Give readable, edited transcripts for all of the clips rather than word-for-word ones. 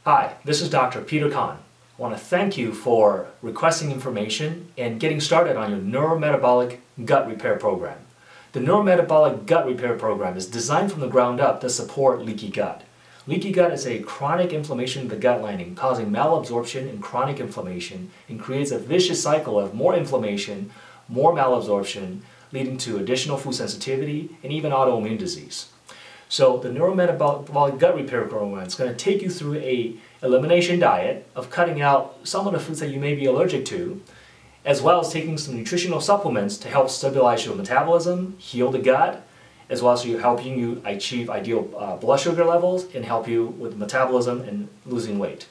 Hi, this is Dr. Peter Kahn. I want to thank you for requesting information and getting started on your neurometabolic gut repair program. The neurometabolic gut repair program is designed from the ground up to support leaky gut. Leaky gut is a chronic inflammation of the gut lining causing malabsorption and chronic inflammation and creates a vicious cycle of more inflammation, more malabsorption, leading to additional food sensitivity and even autoimmune disease. So the neurometabolic gut repair program is going to take you through a elimination diet of cutting out some of the foods that you may be allergic to, as well as taking some nutritional supplements to help stabilize your metabolism, heal the gut, as well as helping you achieve ideal blood sugar levels and help you with metabolism and losing weight.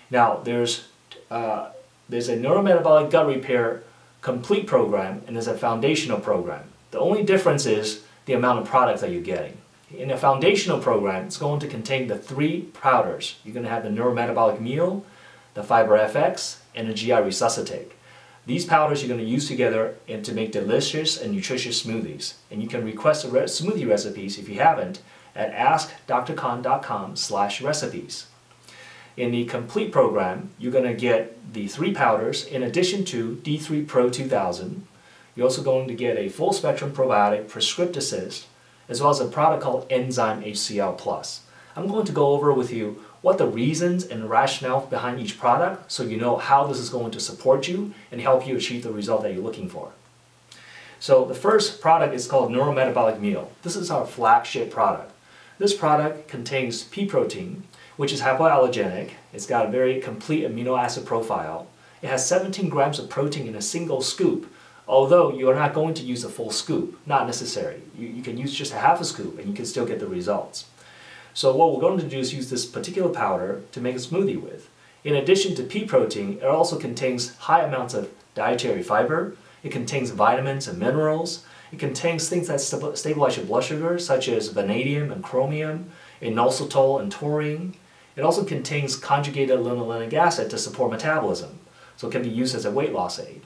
Now there's a neurometabolic gut repair complete program and there's a foundational program. The only difference is the amount of products that you're getting. In a foundational program, it's going to contain the 3 powders. You're going to have the Neurometabolic Meal, the Fiber FX, and the GI Resuscitate. These powders you're going to use together and to make delicious and nutritious smoothies. And you can request smoothie recipes if you haven't at askdrkahn.com/recipes. In the complete program, you're going to get the 3 powders in addition to D3 Pro 2000. You're also going to get a full spectrum probiotic, Prescript Assist, as well as a product called Enzyme HCl Plus. I'm going to go over with you what the reasons and rationale behind each product so you know how this is going to support you and help you achieve the result that you're looking for. So the first product is called Neurometabolic Meal. This is our flagship product. This product contains pea protein, which is hypoallergenic. It's got a very complete amino acid profile. It has 17 grams of protein in a single scoop. Although you are not going to use a full scoop, not necessary. You can use just a half a scoop and you can still get the results. So what we're going to do is use this particular powder to make a smoothie with. In addition to pea protein, it also contains high amounts of dietary fiber. It contains vitamins and minerals. It contains things that stabilize your blood sugar, such as vanadium and chromium, inositol and taurine. It also contains conjugated linolenic acid to support metabolism, so it can be used as a weight loss aid.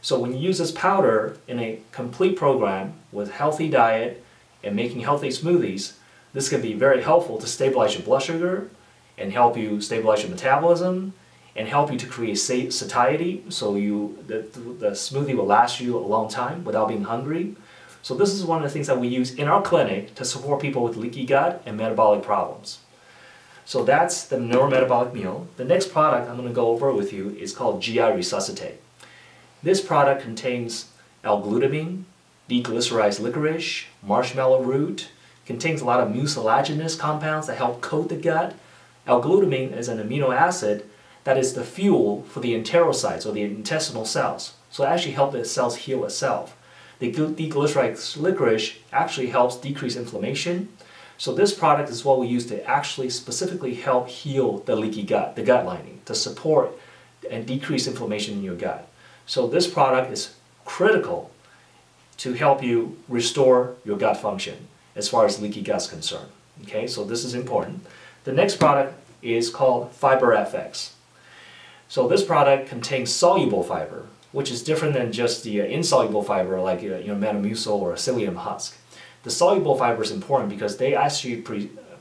So when you use this powder in a complete program with healthy diet and making healthy smoothies, this can be very helpful to stabilize your blood sugar and help you stabilize your metabolism and help you to create satiety so the smoothie will last you a long time without being hungry. So this is one of the things that we use in our clinic to support people with leaky gut and metabolic problems. So that's the Neurometabolic Meal. The next product I'm going to go over with you is called GI Resuscitate. This product contains L-glutamine, deglycerized licorice, marshmallow root, contains a lot of mucilaginous compounds that help coat the gut. L-glutamine is an amino acid that is the fuel for the enterocytes or the intestinal cells. So it actually helps the cells heal itself. The deglycerized licorice actually helps decrease inflammation. So this product is what we use to actually specifically help heal the leaky gut, the gut lining, to support and decrease inflammation in your gut. So this product is critical to help you restore your gut function as far as leaky gut is concerned. Okay, so this is important. The next product is called Fiber FX. So this product contains soluble fiber, which is different than just the insoluble fiber like Metamucil or psyllium husk. The soluble fiber is important because they actually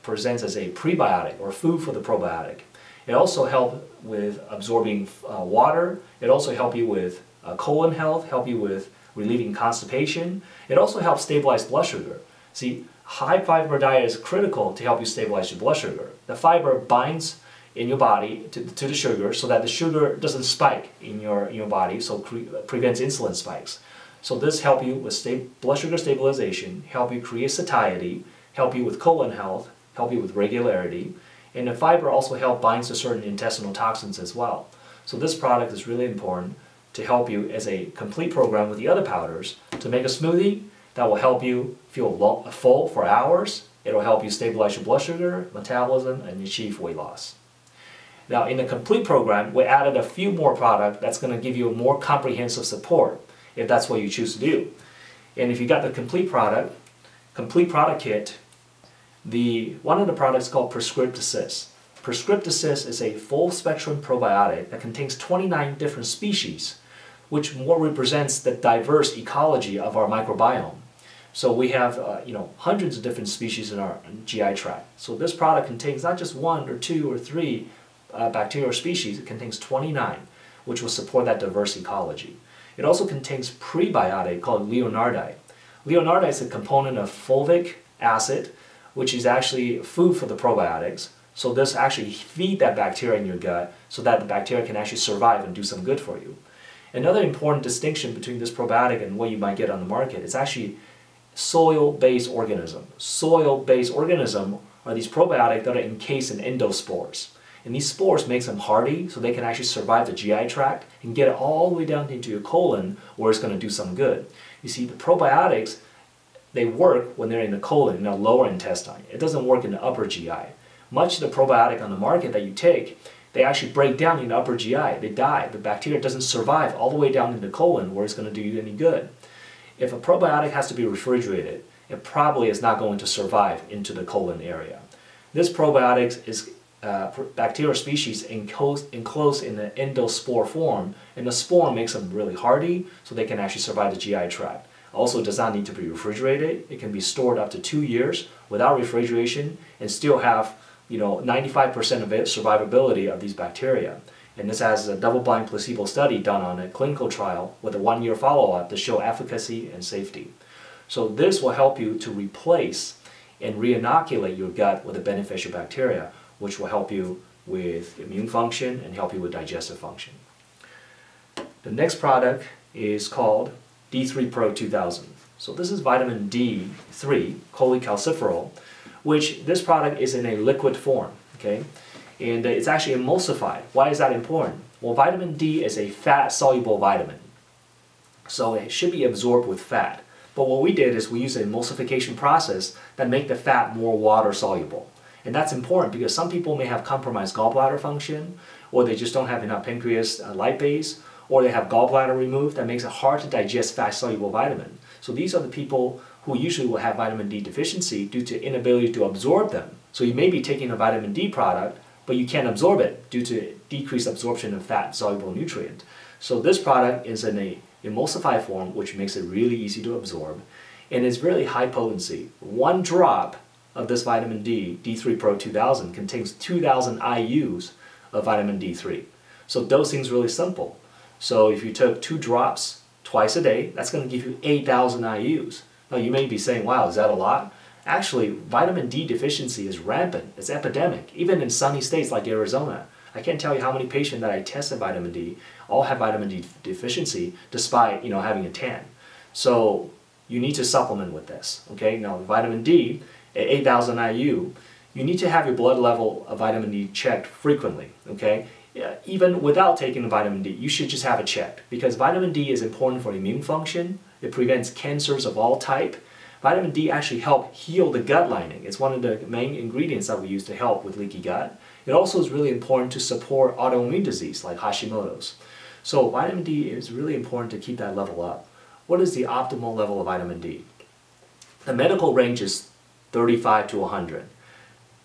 present as a prebiotic or food for the probiotic. It also helps with absorbing water. It also helps you with colon health, help you with relieving constipation. It also helps stabilize blood sugar. See, high fiber diet is critical to help you stabilize your blood sugar. The fiber binds in your body to the sugar so that the sugar doesn't spike in your body, so prevents insulin spikes. So this helps you with blood sugar stabilization, help you create satiety, help you with colon health, help you with regularity. And the fiber also helps bind to certain intestinal toxins as well. So this product is really important to help you as a complete program with the other powders to make a smoothie that will help you feel full for hours. It will help you stabilize your blood sugar, metabolism, and achieve weight loss. Now in the complete program, we added a few more products that's going to give you a more comprehensive support if that's what you choose to do. And if you got the complete product kit, one of the products called Prescript Assist. Prescript Assist is a full spectrum probiotic that contains 29 different species, which more represents the diverse ecology of our microbiome. So we have hundreds of different species in our GI tract. So this product contains not just 1 or 2 or 3 bacterial species, it contains 29, which will support that diverse ecology. It also contains prebiotic called leonardite. Leonardite is a component of fulvic acid, which is actually food for the probiotics. So this actually feeds that bacteria in your gut so that the bacteria can actually survive and do some good for you. Another important distinction between this probiotic and what you might get on the market is actually soil-based organism. Soil-based organism are these probiotics that are encased in endospores. And these spores make them hardy so they can actually survive the GI tract and get it all the way down into your colon where it's going to do some good. You see, the probiotics, they work when they're in the colon, in the lower intestine. It doesn't work in the upper GI. Much of the probiotic on the market that you take, they actually break down in the upper GI. They die. The bacteria doesn't survive all the way down in the colon where it's going to do you any good. If a probiotic has to be refrigerated, it probably is not going to survive into the colon area. This probiotic is bacterial species enclosed in the endospore form, and the spore makes them really hardy so they can actually survive the GI tract. Also, does not need to be refrigerated. It can be stored up to 2 years without refrigeration and still have 95% of it survivability of these bacteria. And this has a double-blind placebo study done on a clinical trial with a 1-year follow-up to show efficacy and safety. So this will help you to replace and re-inoculate your gut with the beneficial bacteria, which will help you with immune function and help you with digestive function. The next product is called D3 Pro 2000. So this is vitamin D3, cholecalciferol, which this product is in a liquid form, okay? And it's actually emulsified. Why is that important? Well, vitamin D is a fat-soluble vitamin, so it should be absorbed with fat. But what we did is we used an emulsification process that make the fat more water-soluble. And that's important because some people may have compromised gallbladder function, or they just don't have enough pancreas lipase, or they have gallbladder removed. That makes it hard to digest fat-soluble vitamin. So these are the people who usually will have vitamin D deficiency due to inability to absorb them. So you may be taking a vitamin D product, but you can't absorb it due to decreased absorption of fat-soluble nutrient. So this product is in a emulsified form, which makes it really easy to absorb, and it's really high potency. 1 drop of this vitamin D, D3 Pro 2000, contains 2,000 IUs of vitamin D3. So dosing is really simple. So if you took 2 drops twice a day, that's going to give you 8,000 IUs. Now you may be saying, wow, is that a lot? Actually, vitamin D deficiency is rampant. It's epidemic, even in sunny states like Arizona. I can't tell you how many patients that I tested vitamin D all have vitamin D deficiency despite having a tan. So you need to supplement with this. Okay, now vitamin D at 8,000 IU, you need to have your blood level of vitamin D checked frequently. Okay, even without taking the vitamin D, you should just have it checked because vitamin D is important for immune function. It prevents cancers of all type. Vitamin D actually helps heal the gut lining. It's one of the main ingredients that we use to help with leaky gut. It also is really important to support autoimmune disease like Hashimoto's. So vitamin D is really important to keep that level up. What is the optimal level of vitamin D? The medical range is 35 to 100.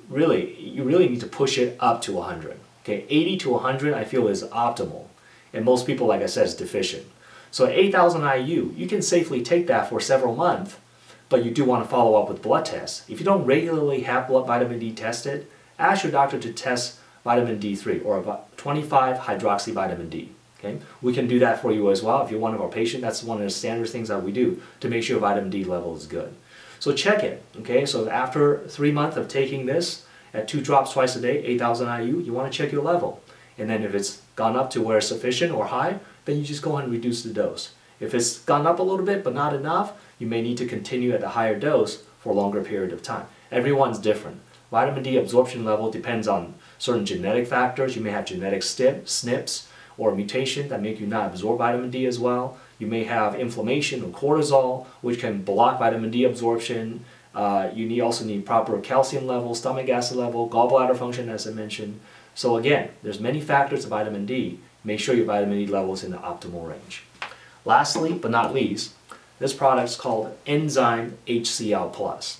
Really, you really need to push it up to 100. Okay, 80 to 100 I feel is optimal. And most people, like I said, is deficient. So at 8,000 IU, you can safely take that for several months, but you do want to follow up with blood tests. If you don't regularly have blood vitamin D tested, ask your doctor to test vitamin D3 or 25 hydroxy vitamin D. Okay? We can do that for you as well. If you're one of our patients, that's one of the standard things that we do to make sure vitamin D level is good. So check it. Okay? So after 3 months of taking this at 2 drops twice a day, 8,000 IU, you want to check your level. And then if it's gone up to where it's sufficient or high, then you just go ahead and reduce the dose. If it's gone up a little bit but not enough, you may need to continue at a higher dose for a longer period of time. Everyone's different. Vitamin D absorption level depends on certain genetic factors. You may have genetic SNPs or mutation that make you not absorb vitamin D as well. You may have inflammation or cortisol, which can block vitamin D absorption. You also need proper calcium level, stomach acid level, gallbladder function, as I mentioned. So again, there's many factors of vitamin D. Make sure your vitamin D level is in the optimal range. Lastly, but not least, this product is called Enzyme HCl+.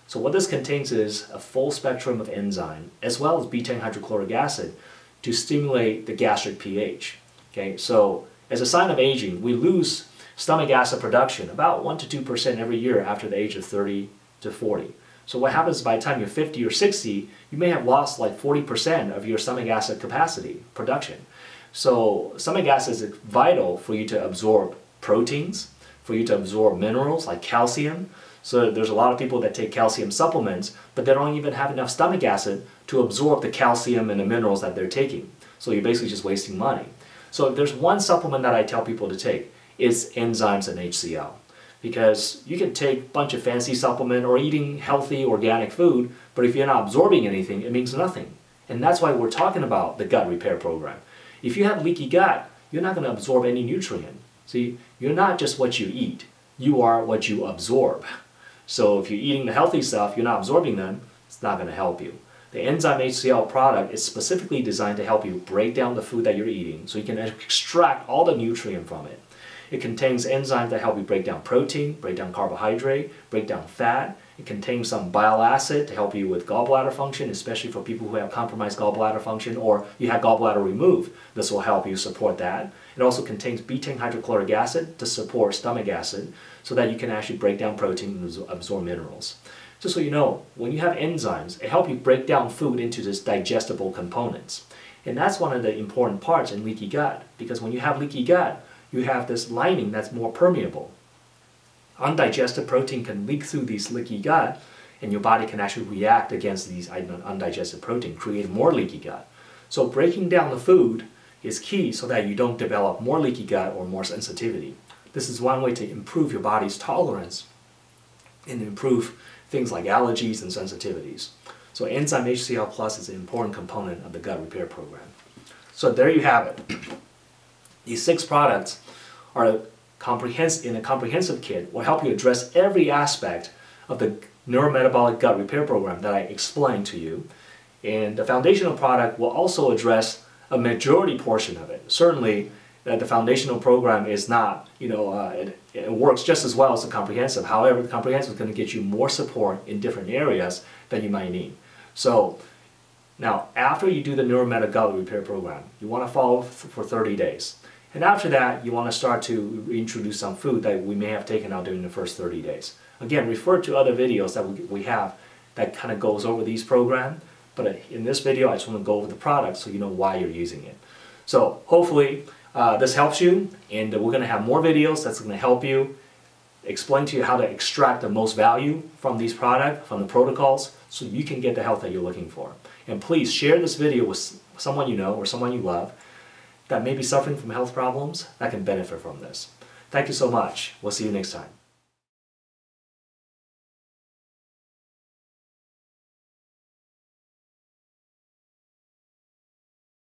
So what this contains is a full spectrum of enzyme as well as betaine hydrochloric acid to stimulate the gastric pH. Okay, so as a sign of aging, we lose stomach acid production about 1 to 2% every year after the age of 30 to 40. So what happens by the time you're 50 or 60, you may have lost like 40% of your stomach acid capacity production. So stomach acid is vital for you to absorb proteins, for you to absorb minerals like calcium. So there's a lot of people that take calcium supplements, but they don't even have enough stomach acid to absorb the calcium and the minerals that they're taking. So you're basically just wasting money. So if there's one supplement that I tell people to take, it's enzymes and HCl. Because you can take a bunch of fancy supplement or eating healthy organic food, but if you're not absorbing anything, it means nothing. And that's why we're talking about the gut repair program. If you have leaky gut, you're not going to absorb any nutrient. See, you're not just what you eat, you are what you absorb. So if you're eating the healthy stuff, you're not absorbing them, it's not going to help you. The enzyme HCl product is specifically designed to help you break down the food that you're eating so you can extract all the nutrient from it. It contains enzymes that help you break down protein, break down carbohydrate, break down fat. It contains some bile acid to help you with gallbladder function, especially for people who have compromised gallbladder function or you have gallbladder removed. This will help you support that. It also contains betaine hydrochloric acid to support stomach acid so that you can actually break down protein and absorb minerals. Just so you know, when you have enzymes, it helps you break down food into these digestible components. And that's one of the important parts in leaky gut, because when you have leaky gut, you have this lining that's more permeable. Undigested protein can leak through these leaky gut, and your body can actually react against these undigested protein, create more leaky gut. So breaking down the food is key so that you don't develop more leaky gut or more sensitivity. This is one way to improve your body's tolerance and improve things like allergies and sensitivities. So enzyme HCl Plus is an important component of the gut repair program. So there you have it. These 6 products are in a comprehensive kit will help you address every aspect of the neurometabolic gut repair program that I explained to you. And the foundational product will also address a majority portion of it. Certainly, the foundational program is not, it works just as well as the comprehensive. However, the comprehensive is going to get you more support in different areas that you might need. So, now, after you do the neurometabolic gut repair program, you want to follow for 30 days. And after that, you want to start to introduce some food that we may have taken out during the first 30 days. Again, refer to other videos that we have that kind of goes over these programs. But in this video, I just want to go over the product so you know why you're using it. So hopefully this helps you, and we're going to have more videos that's going to help you, explain to you how to extract the most value from these products, from the protocols, so you can get the health that you're looking for. And please share this video with someone you know or someone you love that may be suffering from health problems that can benefit from this. Thank you so much. We'll see you next time.